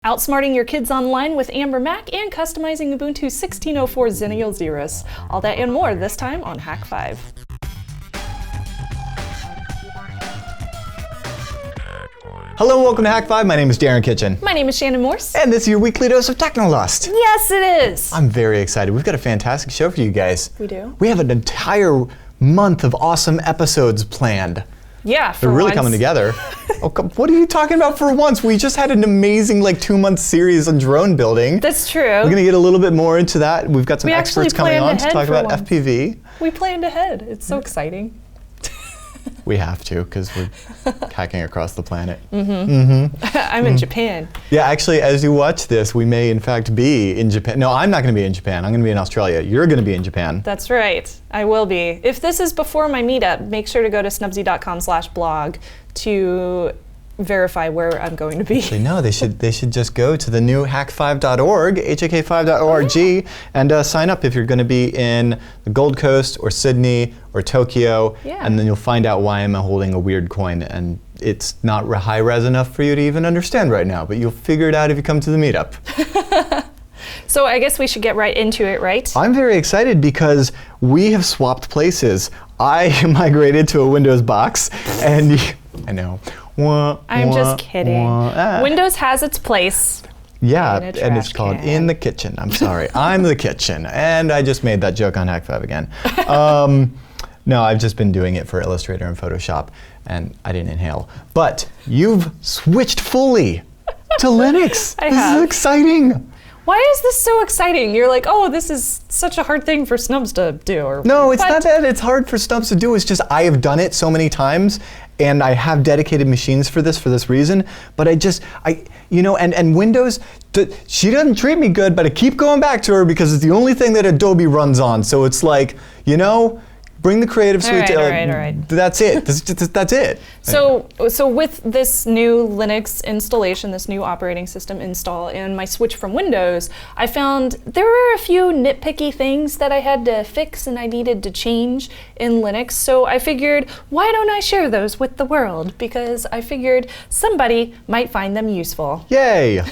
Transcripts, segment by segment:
Outsmarting Your Kids Online with Amber Mac and customizing Ubuntu 16.04 Xenial Xerus. All that and more this time on Hak5. Hello and welcome to Hak5. My name is Darren Kitchen. My name is Shannon Morse. And this is your weekly dose of Technolust. Yes, it is. I'm very excited. We've got a fantastic show for you guys. We do. We have an entire month of awesome episodes planned. Yeah, for They're really once. coming together. Oh, what are you talking about for once? We just had an amazing 2-month series on drone building. That's true. We're going to get a little bit more into that. We've got some We experts actually coming on planned to ahead talk for about once. FPV. We planned ahead. It's so exciting. We have to, because we're hacking across the planet. I'm in Japan. Yeah, actually, as you watch this, we may in fact be in Japan. No, I'm not going to be in Japan. I'm going to be in Australia. You're going to be in Japan. That's right. I will be. If this is before my meetup, make sure to go to snubsy.com/blog to verify where I'm going to be. Actually, no, they should just go to the new hak5.org, hak5.org, and sign up if you're going to be in the Gold Coast or Sydney or Tokyo, and then you'll find out why I'm holding a weird coin, and it's not high res enough for you to even understand right now, but you'll figure it out if you come to the meetup. So I guess we should get right into it, right? I'm very excited because we have swapped places. I migrated to a Windows box, and I know. I'm just kidding. Windows has its place. Yeah, and it's called In the Kitchen. I'm sorry. I'm the kitchen. And I just made that joke on Hak5 again. No, I've just been doing it for Illustrator and Photoshop, and I didn't inhale. But you've switched fully to Linux. I have. This is exciting. Why is this so exciting? You're like, oh, this is such a hard thing for snubs to do. Or no, it's not that it's hard for snubs to do. It's just I have done it so many times, and I have dedicated machines for this reason. But and Windows, she doesn't treat me good, but I keep going back to her because it's the only thing that Adobe runs on. So it's like, bring the Creative Suite to, all right. That's it. That's it. So with this new Linux installation, this new operating system install, and my switch from Windows, I found there were a few nitpicky things that I had to fix and I needed to change in Linux. So I figured, why don't I share those with the world? Because I figured somebody might find them useful. Yay!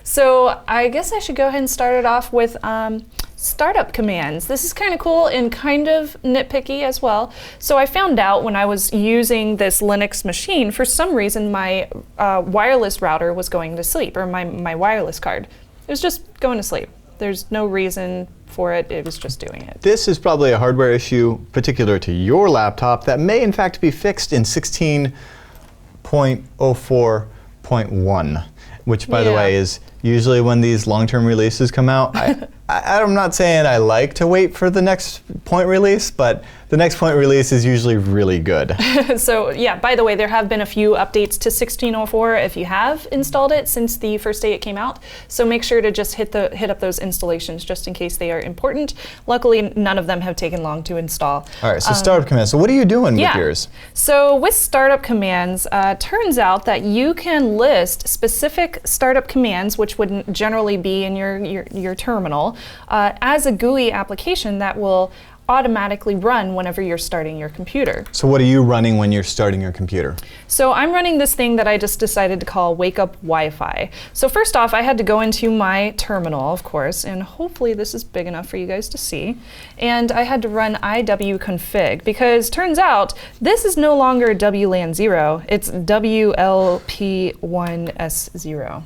So I guess I should go ahead and start it off with startup commands. This is kind of cool and kind of nitpicky as well. So I found out when I was using this Linux machine, for some reason my wireless router was going to sleep, or my wireless card. It was just going to sleep. There's no reason for it. It was just doing it. This is probably a hardware issue particular to your laptop that may in fact be fixed in 16.04.1, which by the way is usually when these long-term releases come out. I'm not saying I like to wait for the next point release, but the next point release is usually really good. So yeah, by the way, there have been a few updates to 16.04 if you have installed it since the first day it came out. So make sure to just hit up those installations just in case they are important. Luckily, none of them have taken long to install. All right, so startup commands. So what are you doing with yours? So with startup commands, turns out that you can list specific startup commands, which would generally be in your terminal, as a GUI application that will automatically run whenever you're starting your computer. So what are you running when you're starting your computer? So I'm running this thing that I just decided to call Wake Up Wi-Fi. So first off, I had to go into my terminal, of course, and hopefully this is big enough for you guys to see. And I had to run iwconfig because turns out this is no longer WLAN 0, it's WLP1S0.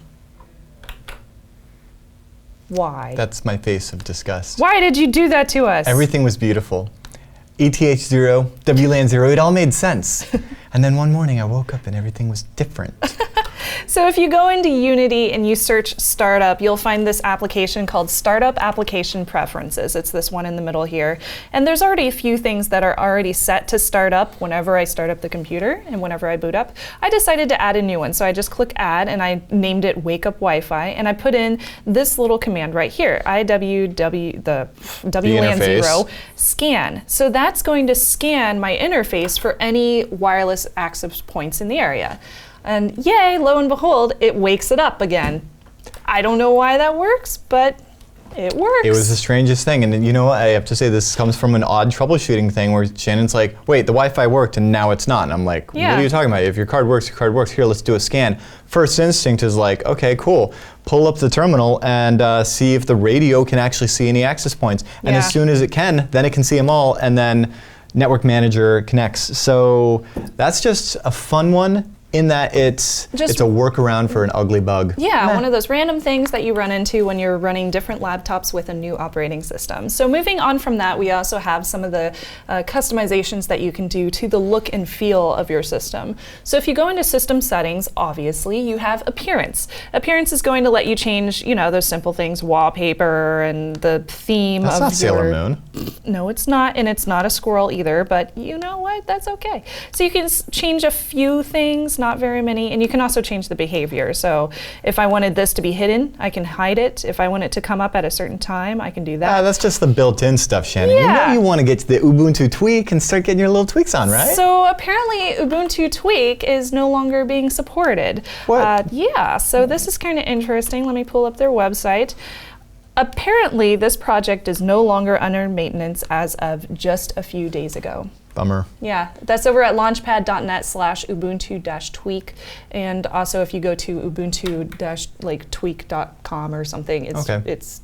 Why? That's my face of disgust. Why did you do that to us? Everything was beautiful. ETH0, WLAN 0, it all made sense. And then one morning I woke up and everything was different. So if you go into Unity and you search Startup, you'll find this application called Startup Application Preferences. It's this one in the middle here. And there's already a few things that are already set to start up whenever I start up the computer and whenever I boot up. I decided to add a new one. So I just click Add and I named it Wake Up Wi-Fi. And I put in this little command right here, WLAN 0 scan. So that's going to scan my interface for any wireless access points in the area. And yay, lo and behold, it wakes it up again. I don't know why that works, but It works. It was the strangest thing. And you know what? I have to say this comes from an odd troubleshooting thing where Shannon's like, wait, the Wi-Fi worked and now it's not. And I'm like, what are you talking about? If your card works, your card works. Here, let's do a scan. First instinct is like, okay, cool. Pull up the terminal and see if the radio can actually see any access points. And as soon as it can, then it can see them all. And then Network Manager connects. So that's just a fun one. In that it's a workaround for an ugly bug. Yeah, one of those random things that you run into when you're running different laptops with a new operating system. So moving on from that, we also have some of the customizations that you can do to the look and feel of your system. So if you go into System Settings, obviously you have Appearance. Appearance is going to let you change, you know, those simple things, wallpaper and the theme of your... That's not Sailor Moon. No, it's not, and it's not a squirrel either, but you know what? That's okay. So you can change a few things, not very many, and you can also change the behavior. So if I wanted this to be hidden, I can hide it. If I want it to come up at a certain time, I can do that. That's just the built-in stuff, Shannon. Yeah. You know you want to get to the Ubuntu Tweak and start getting your little tweaks on, right? So apparently Ubuntu Tweak is no longer being supported. What? Yeah, so this is kind of interesting. Let me pull up their website. Apparently, this project is no longer under maintenance as of just a few days ago. Bummer. Yeah, that's over at launchpad.net/ubuntu-tweak, and also if you go to ubuntu-tweak.com or something, it's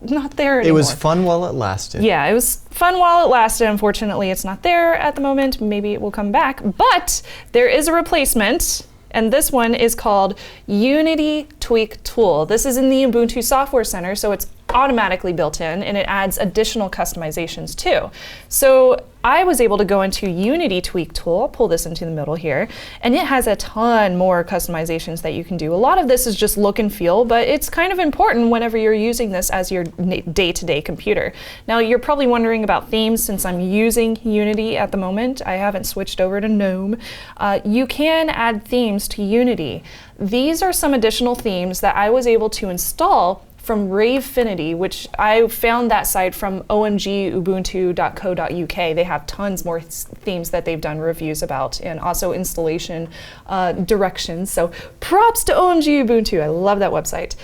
not there anymore. It was fun while it lasted. Yeah, it was fun while it lasted. Unfortunately, it's not there at the moment. Maybe it will come back, but there is a replacement. And this one is called Unity Tweak Tool. This is in the Ubuntu Software Center, so it's automatically built in, and it adds additional customizations too. So I was able to go into Unity Tweak Tool, I'll pull this into the middle here, and it has a ton more customizations that you can do. A lot of this is just look and feel, but it's kind of important whenever you're using this as your day-to-day computer. Now you're probably wondering about themes since I'm using Unity at the moment. I haven't switched over to GNOME. You can add themes to Unity. These are some additional themes that I was able to install from Ravefinity, which I found that site from omgubuntu.co.uk. They have tons more themes that they've done reviews about, and also installation directions. So props to OMG Ubuntu. I love that website.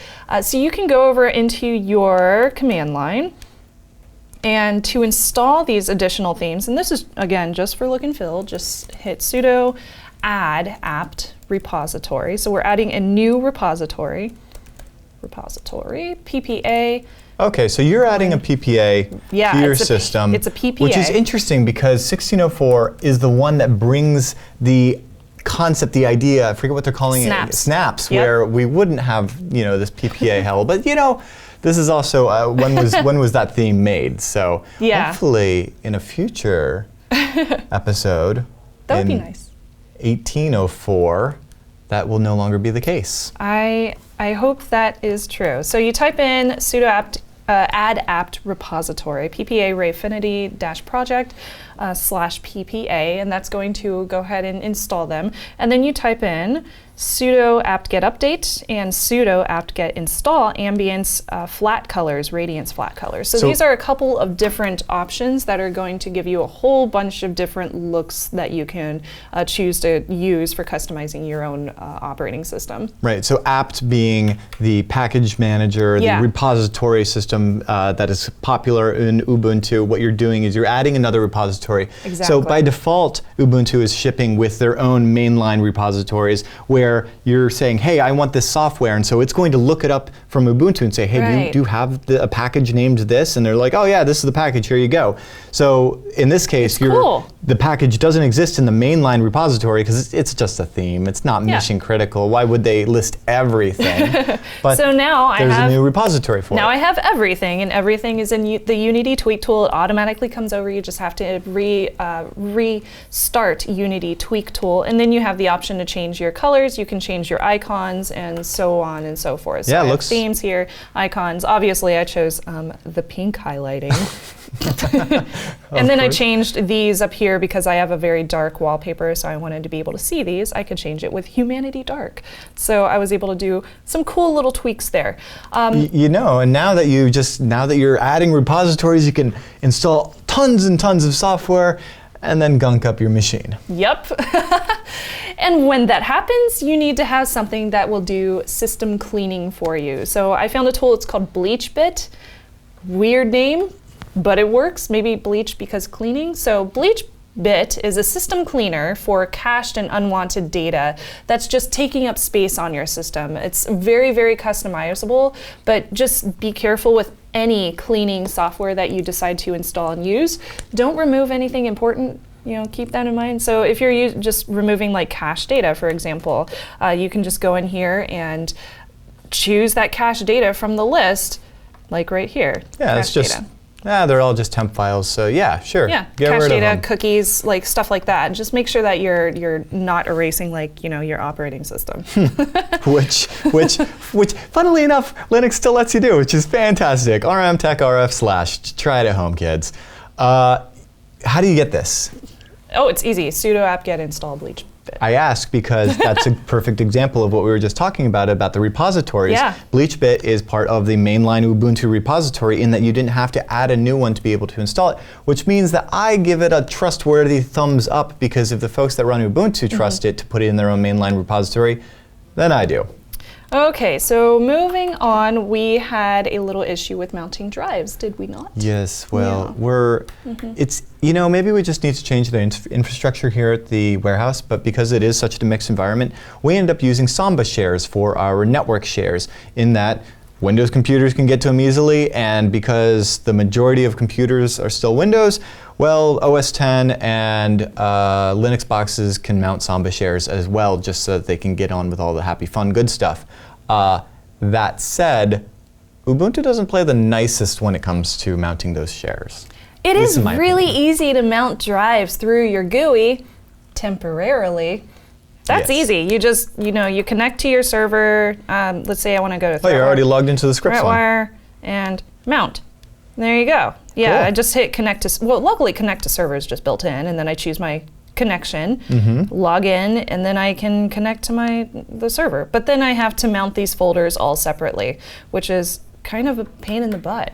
So you can go over into your command line, and to install these additional themes, and this is, again, just for look and feel, just hit sudo add apt repository. So we're adding a new repository, PPA. Okay, so you're adding a PPA to your system. It's a PPA. Which is interesting because 16.04 is the one that brings the concept, the idea, I forget what they're calling it. Snaps, where we wouldn't have, you know, this PPA hell. But, you know, this is also, when was that theme made? So hopefully in a future episode, that would be nice. 18.04, that will no longer be the case. I hope that is true. So you type in sudo add apt repository, PPA Ravefinity-project /PPA, and that's going to go ahead and install them. And then you type in sudo apt-get update and sudo apt-get install ambience flat colors, radiance flat colors. So these are a couple of different options that are going to give you a whole bunch of different looks that you can choose to use for customizing your own operating system. Right, so apt being the package manager, the repository system that is popular in Ubuntu. What you're doing is you're adding another repository. Exactly. So by default, Ubuntu is shipping with their own mainline repositories where you're saying, hey, I want this software, and so it's going to look it up from Ubuntu and say, hey, do you have a package named this? And they're like, oh yeah, this is the package, here you go. So in this case, the package doesn't exist in the mainline repository because it's just a theme. It's not mission critical. Why would they list everything? But so now there's a new repository for it. Now I have everything, and everything is in the Unity Tweak tool. It automatically comes over. You just have to restart Unity Tweak tool, and then you have the option to change your colors. You can change your icons and so on and so forth. So yeah, I have themes here, icons. Obviously, I chose the pink highlighting. And then I changed these up here because I have a very dark wallpaper, so I wanted to be able to see these. I could change it with Humanity Dark. So I was able to do some cool little tweaks there. You know, and now that you're adding repositories, you can install tons and tons of software and then gunk up your machine. Yep. And when that happens, you need to have something that will do system cleaning for you. So I found a tool, it's called BleachBit. Weird name, but it works. Maybe bleach because cleaning. So bleach bit is a system cleaner for cached and unwanted data that's just taking up space on your system. It's very, very customizable, but just be careful with any cleaning software that you decide to install and use. Don't remove anything important. Keep that in mind. So if you're just removing like cache data, for example, you can just go in here and choose that cache data from the list, like right here. Yeah, it's just data. They're all just temp files, so yeah, sure. Yeah, cache data, cookies, like stuff like that. Just make sure that you're not erasing like your operating system. which funnily enough, Linux still lets you do, which is fantastic. rmtechrf/ try it at home, kids. How do you get this? Oh, it's easy. Sudo apt-get install bleach. I ask because that's a perfect example of what we were just talking about the repositories. Yeah. BleachBit is part of the mainline Ubuntu repository in that you didn't have to add a new one to be able to install it, which means that I give it a trustworthy thumbs up, because if the folks that run Ubuntu trust it to put it in their own mainline repository, then I do. Okay, so moving on, we had a little issue with mounting drives, did we not? Yes, well, it's, maybe we just need to change the infrastructure here at the warehouse, but because it is such a mixed environment, we end up using Samba shares for our network shares, in that Windows computers can get to them easily, and because the majority of computers are still Windows, well, OS X and Linux boxes can mount Samba shares as well, just so that they can get on with all the happy, fun, good stuff. That said, Ubuntu doesn't play the nicest when it comes to mounting those shares. It is really easy to mount drives through your GUI temporarily. That's easy. You just, you connect to your server. Let's say I want to go to you're already logged into the script wire and mount. There you go. Yeah, cool. I just hit connect to, luckily connect to server is just built in, and then I choose my connection, log in, and then I can connect to the server. But then I have to mount these folders all separately, which is kind of a pain in the butt.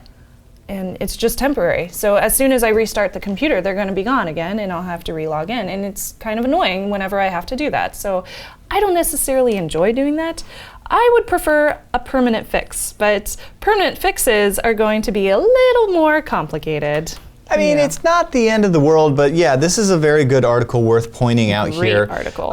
And it's just temporary. So as soon as I restart the computer, they're going to be gone again, and I'll have to re-log in. And it's kind of annoying whenever I have to do that. So I don't necessarily enjoy doing that. I would prefer a permanent fix, but permanent fixes are going to be a little more complicated. I mean, it's not the end of the world, but yeah, this is a very good article worth pointing out here. Great article.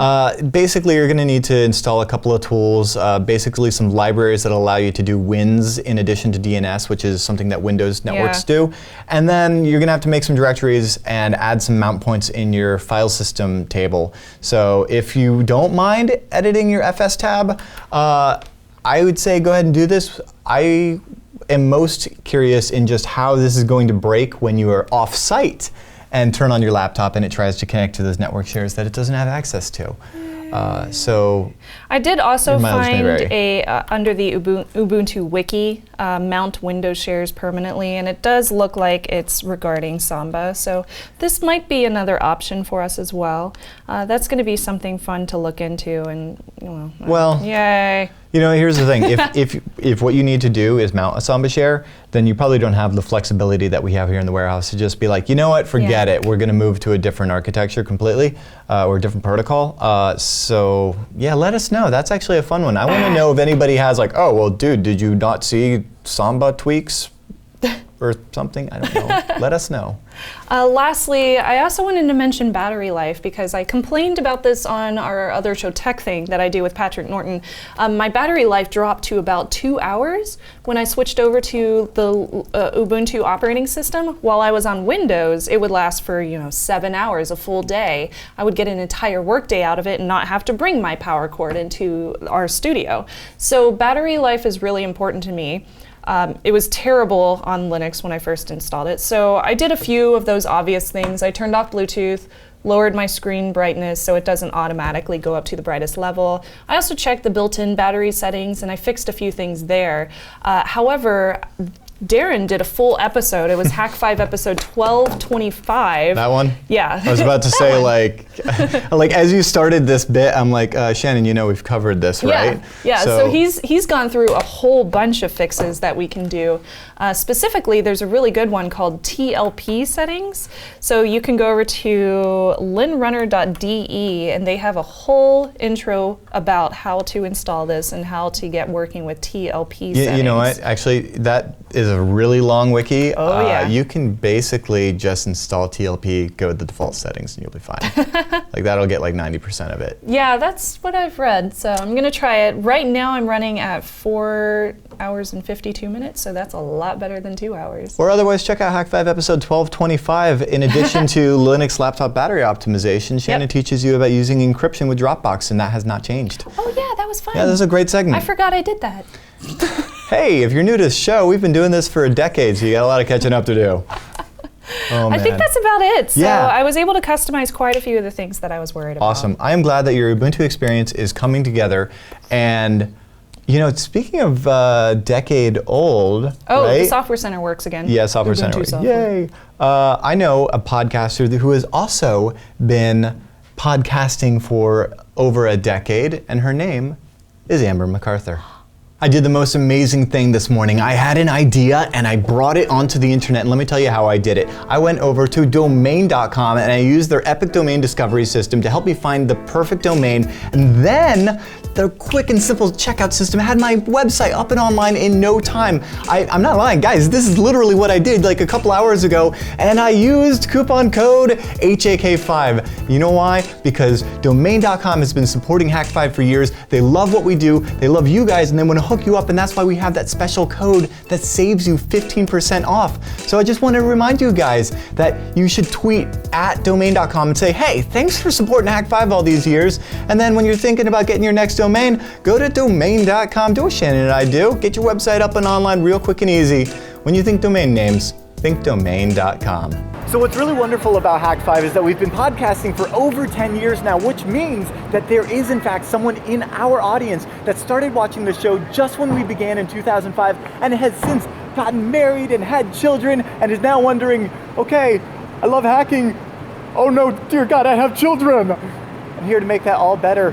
Basically, you're going to need to install a couple of tools, basically some libraries that allow you to do WINs in addition to DNS, which is something that Windows networks do. And then you're going to have to make some directories and add some mount points in your file system table. So if you don't mind editing your FS tab, I would say go ahead and do this. I am most curious in just how this is going to break when you are off-site and turn on your laptop and it tries to connect to those network shares that it doesn't have access to. So I did also find under the Ubuntu wiki, mount Windows shares permanently, and it does look like it's regarding Samba. So this might be another option for us as well. That's going to be something fun to look into, and yay. Here's the thing. If what you need to do is mount a Samba share, then you probably don't have the flexibility that we have here in the warehouse to just be like, you know what, forget it. We're going to move to a different architecture completely, or a different protocol. So yeah, let us know. That's actually a fun one. I want to know if anybody has like, oh, well, dude, did you not see Samba tweaks or something? I don't know. Let us know. Lastly, I also wanted to mention battery life, because I complained about this on our other show, Tech Thing, that I do with Patrick Norton. My battery life dropped to about 2 hours when I switched over to the Ubuntu operating system. While I was on Windows, it would last for 7 hours, a full day. I would get an entire workday out of it and not have to bring my power cord into our studio. So battery life is really important to me. It was terrible on Linux when I first installed it. So I did a few of those obvious things. I turned off Bluetooth, lowered my screen brightness so it doesn't automatically go up to the brightest level. I also checked the built-in battery settings, and I fixed a few things there. However, Darren did a full episode. It was Hak5 episode 12.25. That one? Yeah. I was about to say, like as you started this bit, I'm like, Shannon, we've covered this, right? Yeah. So he's gone through a whole bunch of fixes that we can do. Specifically, there's a really good one called Tlp Settings. So you can go over to linrunner.de, and they have a whole intro about how to install this and how to get working with Tlp settings. You know what? Actually, that is a really long wiki. Oh, yeah. You can basically just install TLP, go to the default settings, and you'll be fine. Like that'll get like 90% of it. Yeah, that's what I've read. So I'm going to try it. Right now I'm running at 4 hours and 52 minutes, so that's a lot better than 2 hours. Or otherwise, check out Hak5 episode 1225. In addition to Linux laptop battery optimization, Shannon teaches you about using encryption with Dropbox, and that has not changed. Oh yeah, that was fun. Yeah, that was a great segment. I forgot I did that. Hey, if you're new to the show, we've been doing this for a decade, so you got a lot of catching up to do. Oh, man. I think that's about it. So Yeah. I was able to customize quite a few of the things that I was worried about. Awesome. I am glad that your Ubuntu experience is coming together. And, you know, speaking of decade old, Oh, right? the Software Center works again. Yeah, Software Ubuntu Center. software. Yay. I know a podcaster who has also been podcasting for over a decade, and her name is Amber MacArthur. I did the most amazing thing this morning. I had an idea and I brought it onto the internet, and let me tell you how I did it. I went over to domain.com and I used their epic domain discovery system to help me find the perfect domain, and then the quick and simple checkout system had my website up and online in no time. I'm not lying, guys, this is literally what I did like a couple hours ago, and I used coupon code HAK5. You know why? Because domain.com has been supporting Hak5 for years. They love what we do, they love you guys, and they want to hook you up, and that's why we have that special code that saves you 15% off. So I just want to remind you guys that you should tweet at domain.com and say, hey, thanks for supporting Hak5 all these years. And then when you're thinking about getting your next domain, go to domain.com. Do what Shannon and I do. Get your website up and online real quick and easy. When you think domain names, think domain.com. So what's really wonderful about Hak5 is that we've been podcasting for over 10 years now, which means that there is in fact someone in our audience that started watching the show just when we began in 2005 and has since gotten married and had children and is now wondering, okay, I love hacking. Oh no, dear God, I have children. I'm here to make that all better.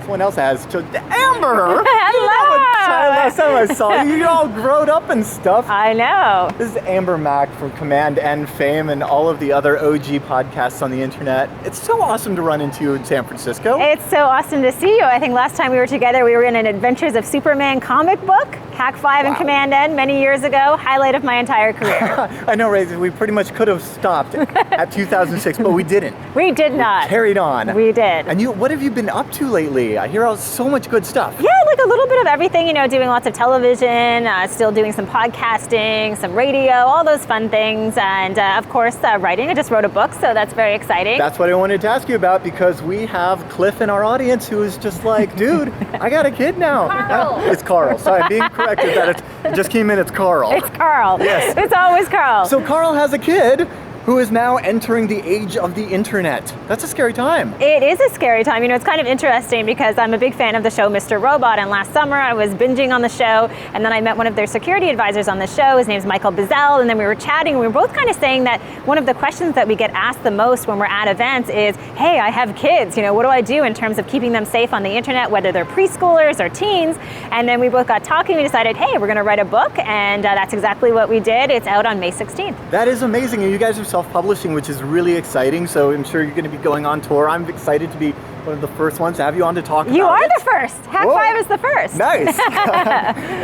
Someone else has children. Amber! Hello! Last time I saw you, you're all grown up and stuff. I know. This is Amber Mack from Command N fame and all of the other OG podcasts on the internet. It's so awesome to run into you in San Francisco. It's so awesome to see you. I think last time we were together, we were in an Adventures of Superman comic book, Hak5 and Command N, many years ago. Highlight of my entire career. I know, Ray, we pretty much could have stopped at 2006, but we didn't. We did not. Carried on. We did. And what have you been up to lately? I hear so much good stuff. Yeah, like a little bit of everything, you know, doing lots of television, still doing some podcasting, some radio, all those fun things, and of course, writing. I just wrote a book, so that's very exciting. That's what I wanted to ask you about, because we have Cliff in our audience who is just like, dude, I got a kid now. Carl. It's Carl. Sorry, I'm being corrected that it just came in, it's Carl. It's Carl. Yes. It's always Carl. So Carl has a kid who is now entering the age of the internet. That's a scary time. It is a scary time. You know, it's kind of interesting because I'm a big fan of the show Mr. Robot, and last summer I was binging on the show, and then I met one of their security advisors on the show. His name's Michael Bazzell, and then we were chatting, and we were both kind of saying that one of the questions that we get asked the most when we're at events is, hey, I have kids, you know, what do I do in terms of keeping them safe on the internet, whether they're preschoolers or teens? And then we both got talking, we decided, hey, we're gonna write a book, and that's exactly what we did. It's out on May 16th. That is amazing, and you guys are self-publishing, which is really exciting, so I'm sure you're going to be going on tour. I'm excited to be one of the first ones to have you on to talk about it. You are the first. Hak5 is the first. Nice.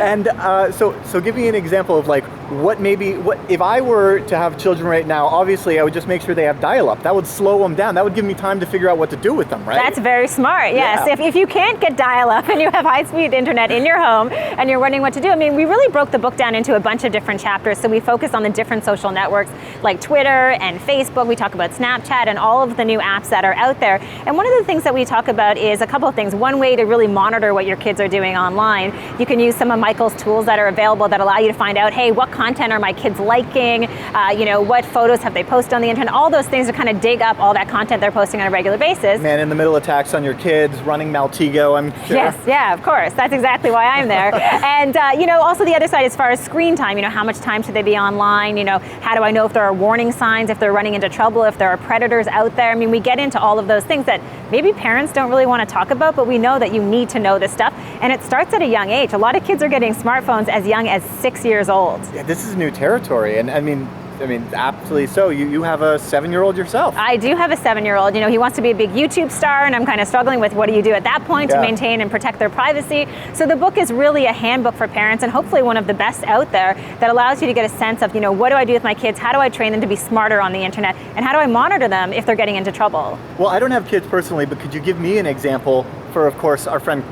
And so give me an example of like what if I were to have children right now, obviously I would just make sure they have dial-up. That would slow them down. That would give me time to figure out what to do with them, right? That's very smart, yes. Yeah. If you can't get dial-up and you have high-speed internet in your home and you're wondering what to do, I mean, we really broke the book down into a bunch of different chapters. So we focus on the different social networks like Twitter and Facebook. We talk about Snapchat and all of the new apps that are out there. And one of the things that we talk about is a couple of things. One way to really monitor what your kids are doing online. You can use some of Michael's tools that are available that allow you to find out, hey, what content are my kids liking? You know, what photos have they posted on the internet? All those things to kind of dig up all that content they're posting on a regular basis. Man in the middle attacks on your kids, running Maltego, I'm sure. Yes, yeah, of course. That's exactly why I'm there. And, you know, also the other side as far as screen time, you know, how much time should they be online? You know, how do I know if there are warning signs, if they're running into trouble, if there are predators out there? I mean, we get into all of those things that maybe parents don't really want to talk about, but we know that you need to know this stuff. And it starts at a young age. A lot of kids are getting smartphones as young as 6 years old. Yeah, this is new territory. And I mean, I mean, absolutely so. You have a 7-year-old yourself. I do have a 7-year-old. You know, he wants to be a big YouTube star, and I'm kind of struggling with what do you do at that point to maintain and protect their privacy. So the book is really a handbook for parents, and hopefully one of the best out there that allows you to get a sense of, you know, what do I do with my kids? How do I train them to be smarter on the internet? And how do I monitor them if they're getting into trouble? Well, I don't have kids personally, but could you give me an example for, of course, our friend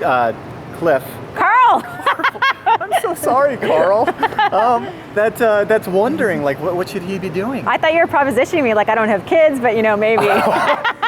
Cliff? Carl! I'm so sorry, Carl. That's wondering, like, what should he be doing? I thought you were propositioning me like I don't have kids, but you know, maybe.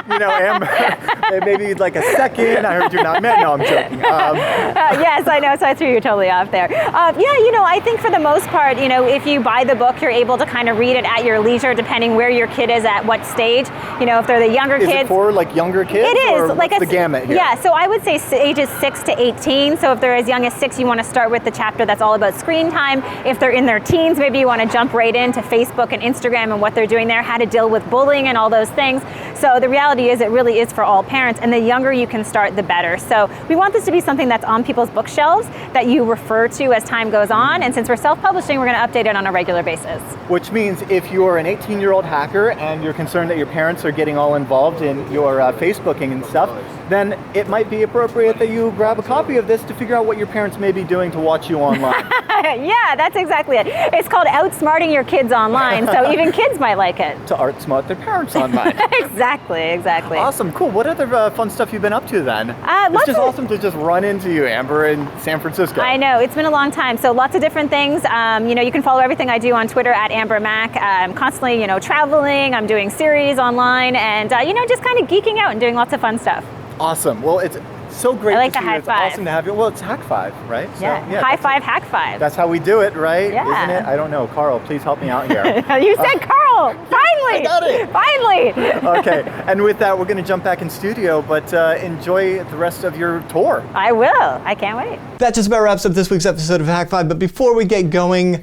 You know, Amber, maybe like a second. I heard you're not married. No, I'm joking. Yes, I know, so I threw you totally off there. Yeah, you know, I think for the most part, you know, if you buy the book, you're able to kind of read it at your leisure, depending where your kid is at what stage. You know, if they're the younger kids. Is it for like younger kids? It is. Or like what's the gamut here? Yeah, so I would say ages 6 to 18. So if they're as young as 6, you want to start with the chapter that's all about screen time. If they're in their teens, maybe you want to jump right into Facebook and Instagram and what they're doing there, how to deal with bullying and all those things. So the reality is it really is for all parents, and the younger you can start, the better. So we want this to be something that's on people's bookshelves that you refer to as time goes on, and since we're self-publishing, we're going to update it on a regular basis. Which means if you're an 18-year-old hacker and you're concerned that your parents are getting all involved in your Facebooking and stuff, then it might be appropriate that you grab a copy of this to figure out what your parents may be doing to watch you online. Yeah, that's exactly it. It's called Outsmarting Your Kids Online, so even kids might like it. To outsmart their parents online. Exactly. Awesome, cool. What other fun stuff you've been up to then? It's just awesome to just run into you, Amber, in San Francisco. I know, it's been a long time. So lots of different things. You know, you can follow everything I do on Twitter at AmberMac. I'm constantly, you know, traveling. I'm doing series online, and you know, just kind of geeking out and doing lots of fun stuff. Awesome. Well, it's so great I like to the see you. high It's five. awesome to have you. Well, it's Hak5, right? So, Yeah, high five, Hak5. That's how we do it, right? Yeah. Isn't it? I don't know. Carl, please help me out here. You said Carl! Finally! I got it! Finally! Okay, and with that, we're going to jump back in studio, but enjoy the rest of your tour. I will. I can't wait. That just about wraps up this week's episode of Hak5, but before we get going,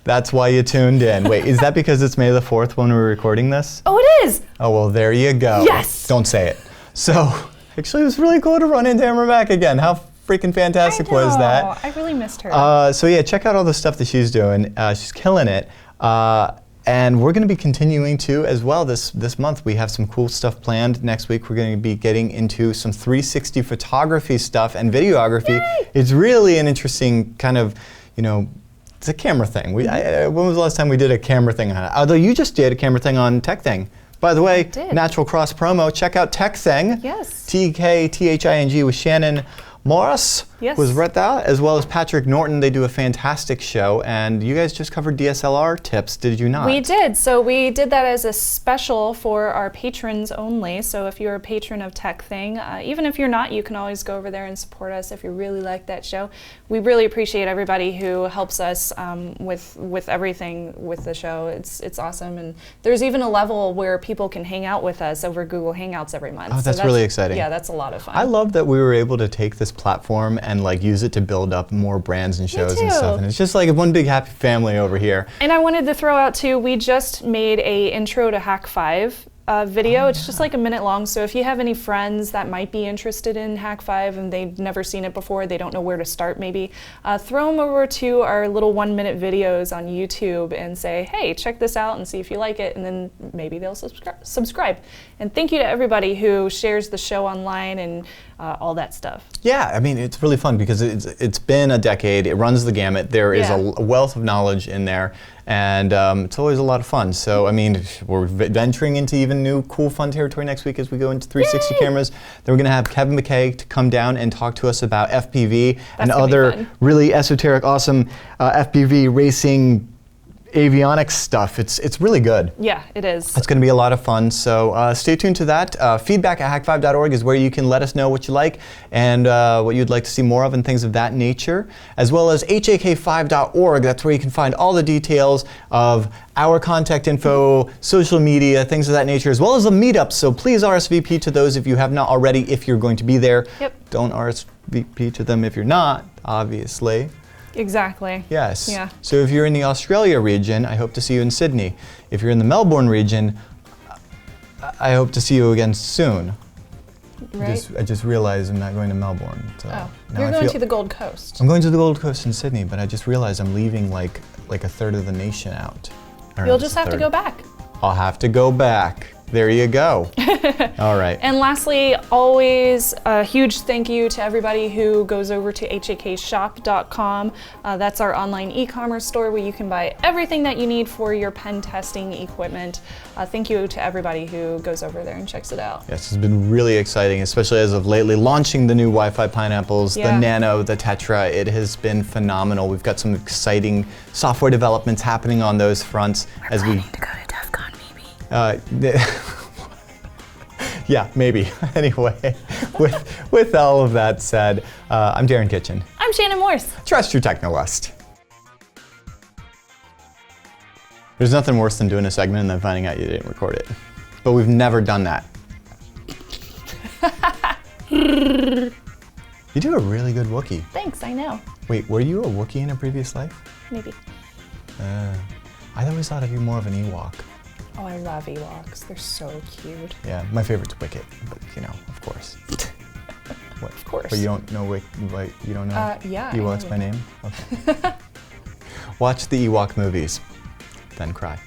that's why you tuned in. Wait, is that because it's May the 4th when we're recording this? Oh, it is! Oh, well, there you go. Yes! Don't say it. So, actually, it was really cool to run into Amber back again. How freaking fantastic was that? I really missed her. So yeah, check out all the stuff that she's doing. She's killing it. And we're going to be continuing to as well this month. We have some cool stuff planned. Next week, we're going to be getting into some 360 photography stuff and videography. Yay! It's really an interesting kind of, you know, it's a camera thing. When was the last time we did a camera thing on it? Although you just did a camera thing on Tech Thing. By the way, Natural Cross promo, check out Tech Thing. Yes. TKTHING with Shannon Morris was right there, as well as Patrick Norton. They do a fantastic show, and you guys just covered DSLR tips, did you not? We did. So we did that as a special for our patrons only. So if you're a patron of Tech Thing, even if you're not, you can always go over there and support us if you really like that show. We really appreciate everybody who helps us with everything with the show. It's awesome, and there's even a level where people can hang out with us over Google Hangouts every month. Oh, that's really exciting. Yeah, that's a lot of fun. I love that we were able to take this platform and like use it to build up more brands and shows and stuff. And it's just like one big happy family over here. And I wanted to throw out too, we just made a intro to Hak5 video. It's just like a minute long, so if you have any friends that might be interested in Hak5 and they've never seen it before, they don't know where to start maybe, throw them over to our little 1-minute videos on YouTube and say, hey, check this out and see if you like it, and then maybe they'll subscribe. And thank you to everybody who shares the show online and all that stuff. Yeah, I mean, it's really fun because it's been a decade, it runs the gamut, there is a wealth of knowledge in there, and it's always a lot of fun. So, I mean, we're venturing into even new cool fun territory next week as we go into 360 cameras. Then we're going to have Kevin McKay to come down and talk to us about FPV and other really esoteric, awesome FPV racing avionics stuff. It's really good. Yeah, it is. It's going to be a lot of fun, so stay tuned to that. Feedback at hak5.org is where you can let us know what you like and what you'd like to see more of and things of that nature, as well as hak5.org. That's where you can find all the details of our contact info, social media, things of that nature, as well as the meetups. So please RSVP to those if you have not already, if you're going to be there. Yep. Don't RSVP to them if you're not, obviously. Exactly. Yes. Yeah. So if you're in the Australia region, I hope to see you in Sydney. If you're in the Melbourne region, I hope to see you again soon. Right. I just realized I'm not going to Melbourne. So you're going to the Gold Coast. I'm going to the Gold Coast in Sydney, but I just realized I'm leaving like a third of the nation out. You'll just have to go back. I'll have to go back. There you go. All right. And lastly, always a huge thank you to everybody who goes over to hakshop.com. That's our online e-commerce store where you can buy everything that you need for your pen testing equipment. Thank you to everybody who goes over there and checks it out. Yes, it's been really exciting, especially as of lately, launching the new Wi-Fi pineapples, the Nano, the Tetra. It has been phenomenal. We've got some exciting software developments happening on those fronts. We're planning to go to DEF CON, maybe. Yeah, maybe. Anyway, with all of that said, I'm Darren Kitchen. I'm Shannon Morse. Trust your technolust. There's nothing worse than doing a segment and then finding out you didn't record it. But we've never done that. You do a really good Wookiee. Thanks, I know. Wait, were you a Wookiee in a previous life? Maybe. I always thought of you more of an Ewok. Oh, I love Ewoks. They're so cute. Yeah, my favorite's Wicket, but you know, of course. What? Of course. But you don't know you don't know yeah, Ewoks by name? Okay. Watch the Ewok movies, then cry.